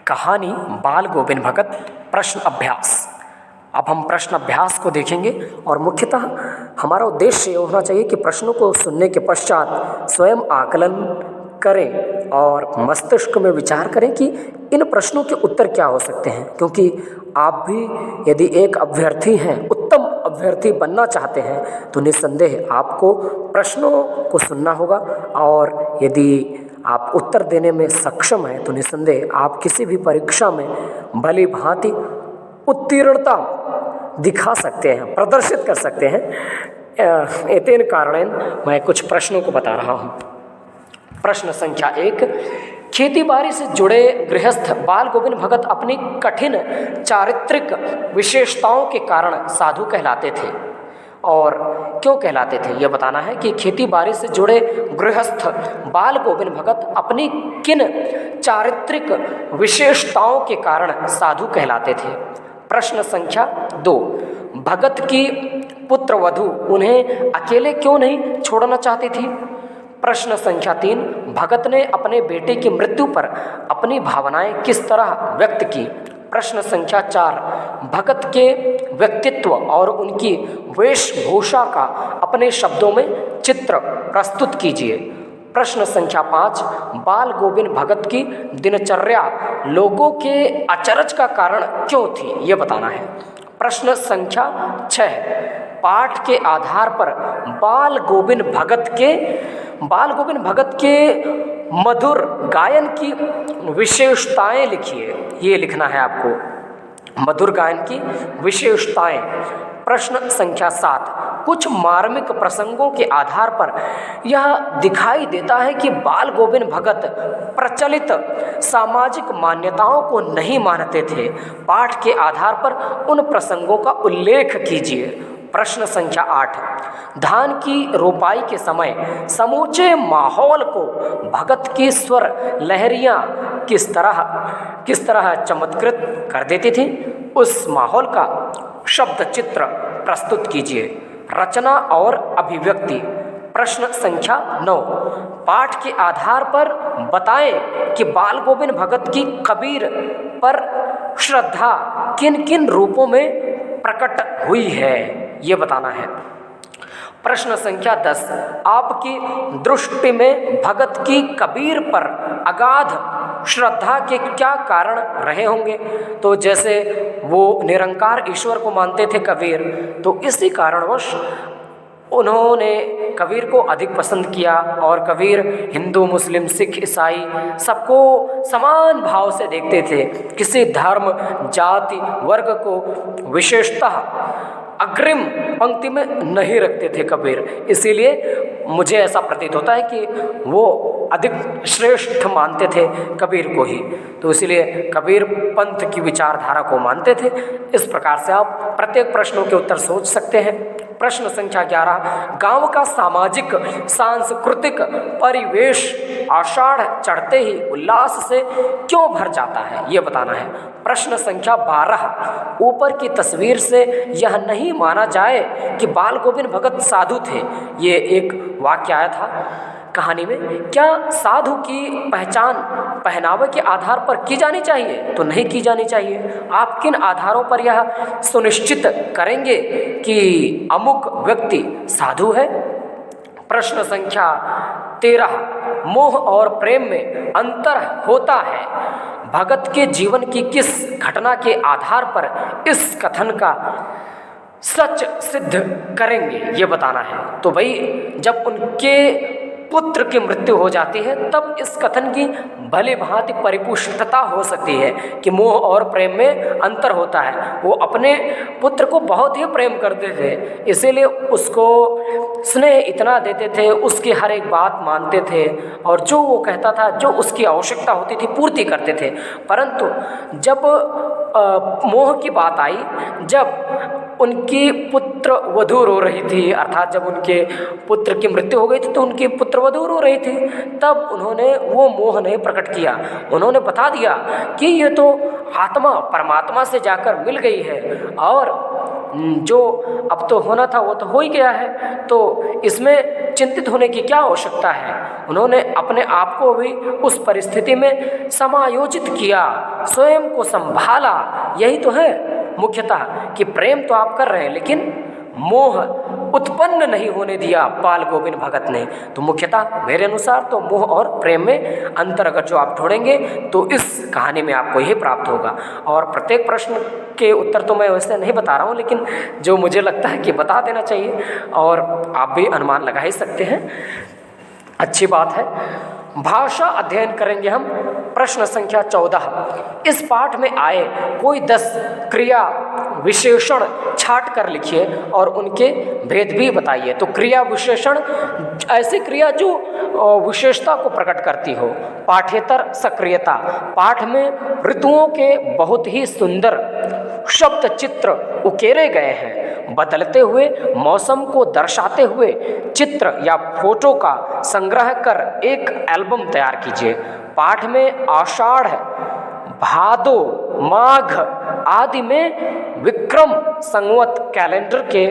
कहानी बाल गोविंद भगत प्रश्न अभ्यास। अब हम प्रश्न अभ्यास को देखेंगे और मुख्यतः हमारा उद्देश्य ये होना चाहिए कि प्रश्नों को सुनने के पश्चात स्वयं आकलन करें और मस्तिष्क में विचार करें कि इन प्रश्नों के उत्तर क्या हो सकते हैं, क्योंकि आप भी यदि एक अभ्यर्थी हैं, उत्तम अभ्यर्थी बनना चाहते हैं, तो निस्संदेह आपको प्रश्नों को सुनना होगा और यदि आप उत्तर देने में सक्षम हैं तो निस्संदेह आप किसी भी परीक्षा में भली भांति उत्तीर्णता दिखा सकते हैं, प्रदर्शित कर सकते हैं। एतेन कारणेन मैं कुछ प्रश्नों को बता रहा हूँ। प्रश्न संख्या 1, खेती बाड़ी से जुड़े गृहस्थ बाल गोविंद भगत अपनी कठिन चारित्रिक विशेषताओं के कारण साधु कहलाते थे और क्यों कहलाते थे ये बताना है कि खेती बाड़ी से जुड़े गृहस्थ बाल गोविंद भगत अपनी किन चारित्रिक विशेषताओं के कारण साधु कहलाते थे। प्रश्न संख्या 2, भगत की पुत्र वधू उन्हें अकेले क्यों नहीं छोड़ना चाहती थी। प्रश्न संख्या 3, भगत ने अपने बेटे की मृत्यु पर अपनी भावनाएं किस तरह व्यक्त की। प्रश्न संख्या 4, भगत के व्यक्तित्व और उनकी वेशभूषा का अपने शब्दों में चित्र प्रस्तुत कीजिए। प्रश्न संख्या 5, बाल गोविंद भगत की दिनचर्या लोगों के अचरज का कारण क्यों थी ये बताना है। प्रश्न संख्या 6, पाठ के आधार पर बाल गोविंद भगत के मधुर गायन की विशेषताएं लिखिए। ये लिखना है आपको, मधुर गायन की विशेषताएं। प्रश्न संख्या 7, कुछ मार्मिक प्रसंगों के आधार पर यह दिखाई देता है कि बाल गोविंद भगत प्रचलित सामाजिक मान्यताओं को नहीं मानते थे। पाठ के आधार पर उन प्रसंगों का उल्लेख कीजिए। प्रश्न संख्या 8, धान की रोपाई के समय समूचे माहौल को भगत की स्वर लहरियां किस तरह चमत्कृत कर देती थी। उस माहौल का शब्द चित्र प्रस्तुत कीजिए। रचना और अभिव्यक्ति। प्रश्न संख्या 9, पाठ के आधार पर बताएं कि बाल गोविंद भगत की कबीर पर श्रद्धा किन किन रूपों में प्रकट हुई है ये बताना है। प्रश्न संख्या 10, आपकी दृष्टि में भगत की कबीर पर अगाध श्रद्धा के क्या कारण रहे होंगे। तो जैसे वो निरंकार ईश्वर को मानते थे कबीर, तो इसी कारणवश उन्होंने कबीर को अधिक पसंद किया और कबीर हिंदू, मुस्लिम, सिख, ईसाई सबको समान भाव से देखते थे। किसी धर्म, जाति, वर्ग को विशेषतः अग्रिम पंक्ति में नहीं रखते थे कबीर। इसीलिए मुझे ऐसा प्रतीत होता है कि वो अधिक श्रेष्ठ मानते थे कबीर को ही, तो इसीलिए कबीर पंथ की विचारधारा को मानते थे। इस प्रकार से आप प्रत्येक प्रश्नों के उत्तर सोच सकते हैं। प्रश्न संख्या 11, गांव का सामाजिक सांस्कृतिक परिवेश आषाढ़ चढ़ते ही उल्लास से क्यों भर जाता है ये बताना है। प्रश्न संख्या 12, ऊपर की तस्वीर से यह नहीं माना जाए कि बाल गोविंद भगत साधु थे। ये एक वाक्य आया था कहानी में। क्या साधु की पहचान पहनावे के आधार पर की जानी चाहिए? तो नहीं की जानी चाहिए। आप किन आधारों पर यह सुनिश्चित करेंगे कि अमुक व्यक्ति साधु है? प्रश्न संख्या 13, मोह और प्रेम में अंतर होता है। भगत के जीवन की किस घटना के आधार पर इस कथन का सच सिद्ध करेंगे ये बताना है। तो भाई जब उनके पुत्र की मृत्यु हो जाती है तब इस कथन की भली भांति परिपुष्टता हो सकती है कि मोह और प्रेम में अंतर होता है। वो अपने पुत्र को बहुत ही प्रेम करते थे, इसीलिए उसको स्नेह इतना देते थे, उसकी हर एक बात मानते थे और जो वो कहता था, जो उसकी आवश्यकता होती थी, पूर्ति करते थे। परंतु जब मोह की बात आई, जब उनकी पुत्र वधू रो रही थी, अर्थात जब उनके पुत्र की मृत्यु हो गई थी तो उनकी पुत्र वधू रो रही थी, तब उन्होंने वो मोह नहीं प्रकट किया। उन्होंने बता दिया कि ये तो आत्मा परमात्मा से जाकर मिल गई है और जो अब तो होना था वो तो हो ही गया है, तो इसमें चिंतित होने की क्या आवश्यकता है। उन्होंने अपने आप को भी उस परिस्थिति में समायोजित किया, स्वयं को संभाला। यही तो है मुख्यतः कि प्रेम तो आप कर रहे हैं लेकिन मोह उत्पन्न नहीं होने दिया बाल गोविंद भगत ने। तो मुख्यतः मेरे अनुसार तो मोह और प्रेम में अंतर अगर जो आप ढूंढेंगे तो इस कहानी में आपको यही प्राप्त होगा। और प्रत्येक प्रश्न के उत्तर तो मैं वैसे नहीं बता रहा हूँ, लेकिन जो मुझे लगता है कि बता देना चाहिए और आप भी अनुमान लगा ही सकते हैं। अच्छी बात है। भाषा अध्ययन करेंगे हम। प्रश्न संख्या 14, इस पाठ में आए कोई 10 क्रिया विशेषण छाट कर लिखिए और उनके भेद भी बताइए। तो क्रिया विशेषण ऐसी क्रिया जो विशेषता को प्रकट करती हो। पाठ्येतर सक्रियता, पाठ में ऋतुओं के बहुत ही सुंदर शब्द चित्र उकेरे गए हैं। बदलते हुए मौसम को दर्शाते हुए चित्र या फोटो का संग्रह कर एक एल्बम तैयार कीजिए। पाठ में आषाढ़, भादो, माघ आदि में विक्रम संवत कैलेंडर के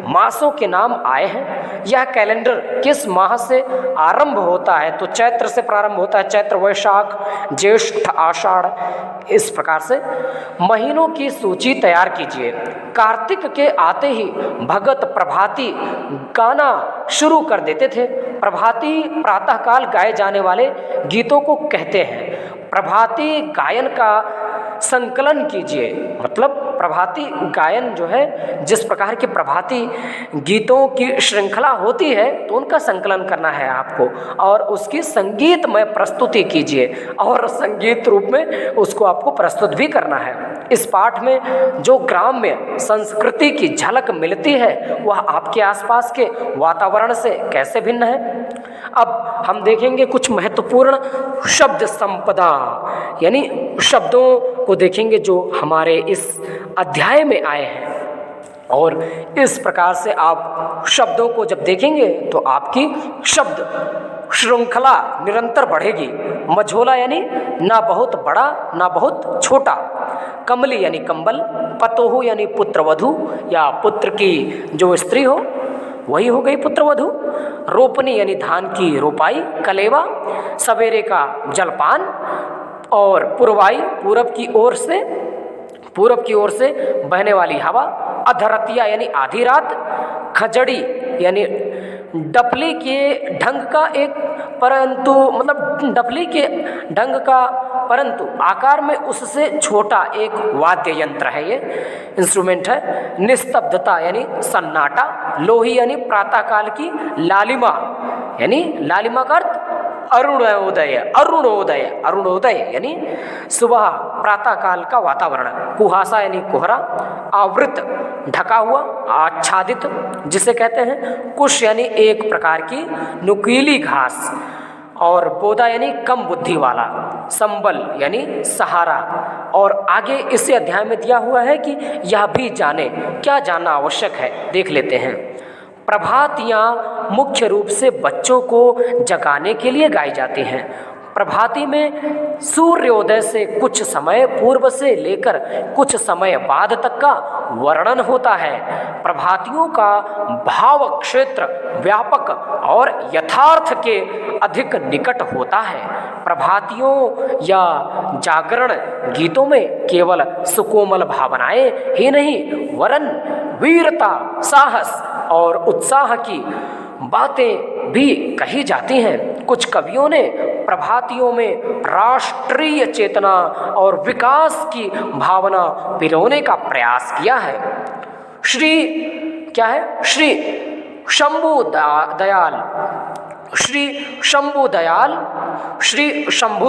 मासों के नाम आए हैं। यह कैलेंडर किस माह से आरंभ होता है? तो चैत्र से प्रारंभ होता है। चैत्र, वैशाख, ज्येष्ठ, आषाढ़, इस प्रकार से महीनों की सूची तैयार कीजिए। कार्तिक के आते ही भगत प्रभाती गाना शुरू कर देते थे। प्रभाती प्रातःकाल गाए जाने वाले गीतों को कहते हैं। प्रभाती गायन का संकलन कीजिए। मतलब प्रभाती गायन जो है, जिस प्रकार की प्रभाती गीतों की श्रृंखला होती है तो उनका संकलन करना है आपको और उसकी संगीतमय प्रस्तुति कीजिए और संगीत रूप में उसको आपको प्रस्तुत भी करना है। इस पाठ में जो ग्राम्य संस्कृति की झलक मिलती है वह आपके आसपास के वातावरण से कैसे भिन्न है? अब हम देखेंगे कुछ महत्वपूर्ण शब्द संपदा, यानी शब्दों को देखेंगे जो हमारे इस अध्याय में आए हैं। और इस प्रकार से आप शब्दों को जब देखेंगे तो आपकी शब्द श्रृंखला निरंतर बढ़ेगी। मझोला यानी ना बहुत बड़ा ना बहुत छोटा। कमली यानी कंबल। पतोहू यानी पुत्रवधू या पुत्र की जो स्त्री हो वही हो गई पुत्रवधू। रोपनी यानी धान की रोपाई। कलेवा सवेरे का जलपान। और पुरवाई पूरब की ओर से बहने वाली हवा। अधरतिया यानी आधी रात। खजड़ी यानी डफली के ढंग का एक परंतु मतलब डफली के ढंग का परंतु आकार में उससे छोटा एक वाद्य यंत्र है, ये इंस्ट्रूमेंट है। निस्तब्धता यानी सन्नाटा। लोही यानी प्रातःकाल की लालिमा, यानी लालिमा का अर्थ अरुणोदय यानी सुबह प्रातःकाल का वातावरण। कुहासा यानी कोहरा। आवृत ढका हुआ, आच्छादित जिसे कहते हैं। कुश यानी एक प्रकार की नुकीली घास। और बोधा यानी कम बुद्धि वाला। संबल यानी सहारा। और आगे इसी अध्याय में दिया हुआ है कि यह भी जाने, क्या जानना आवश्यक है देख लेते हैं। प्रभातियाँ मुख्य रूप से बच्चों को जगाने के लिए गाई जाती हैं। प्रभाती में सूर्योदय से कुछ समय पूर्व से लेकर कुछ समय बाद तक का वर्णन होता है। प्रभातियों का भाव क्षेत्र व्यापक और यथार्थ के अधिक निकट होता है। प्रभातियों या जागरण गीतों में केवल सुकोमल भावनाएं ही नहीं वरन वीरता, साहस और उत्साह की बातें भी कही जाती हैं। कुछ कवियों ने प्रभातियों में राष्ट्रीय चेतना और विकास की भावना पिरोने का प्रयास किया है। श्री शंभू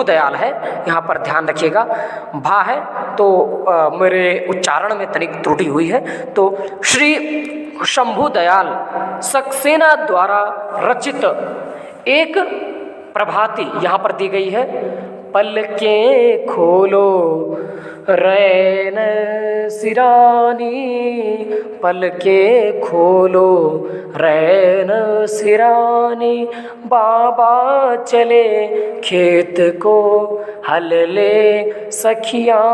दयाल है, यहाँ पर ध्यान रखिएगा। भा है तो मेरे उच्चारण में तनिक त्रुटि हुई है। तो श्री शंभू दयाल सक्सेना द्वारा रचित एक प्रभाती यहाँ पर दी गई है। पलकें खोलो रैन सिरानी, पलकें खोलो रैन सिरानी। बाबा चले खेत को हल ले सखियाँ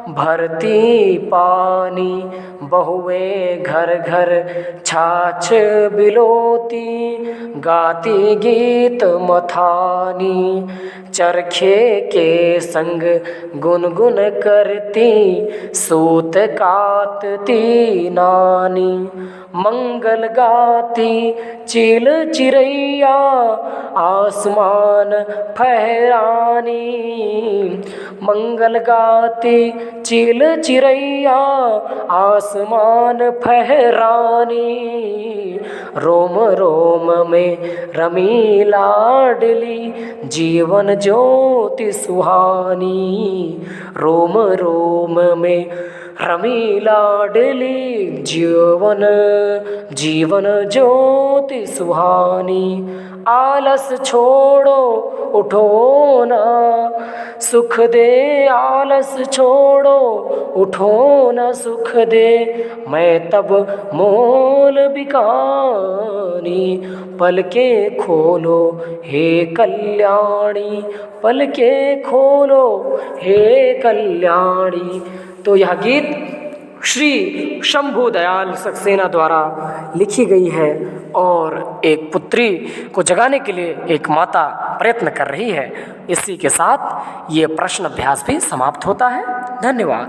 भरती पानी, बहुएं घर घर छाछ बिलोती गाती गीत मथानी। चरखे के संग गुनगुन करती सूत कातती नानी। मंगल गाती चील चिरैया आसमान फहरानी, मंगल गाती चील चिरैया आसमान फहरानी। रोम रोम में रमी लाडली जीवन ज्योति सुहानी, रोम रोम में रमी लाडली जीवन ज्योति सुहानी। आलस छोड़ो उठो ना सुख दे, आलस छोड़ो उठो ना सुख दे, मैं तब मोल बिकानी। पलकें खोलो हे कल्याणी, पलकें खोलो हे कल्याणी। तो यह गीत श्री शंभू दयाल सक्सेना द्वारा लिखी गई है और एक पुत्री को जगाने के लिए एक माता प्रयत्न कर रही है। इसी के साथ ये प्रश्न अभ्यास भी समाप्त होता है। धन्यवाद।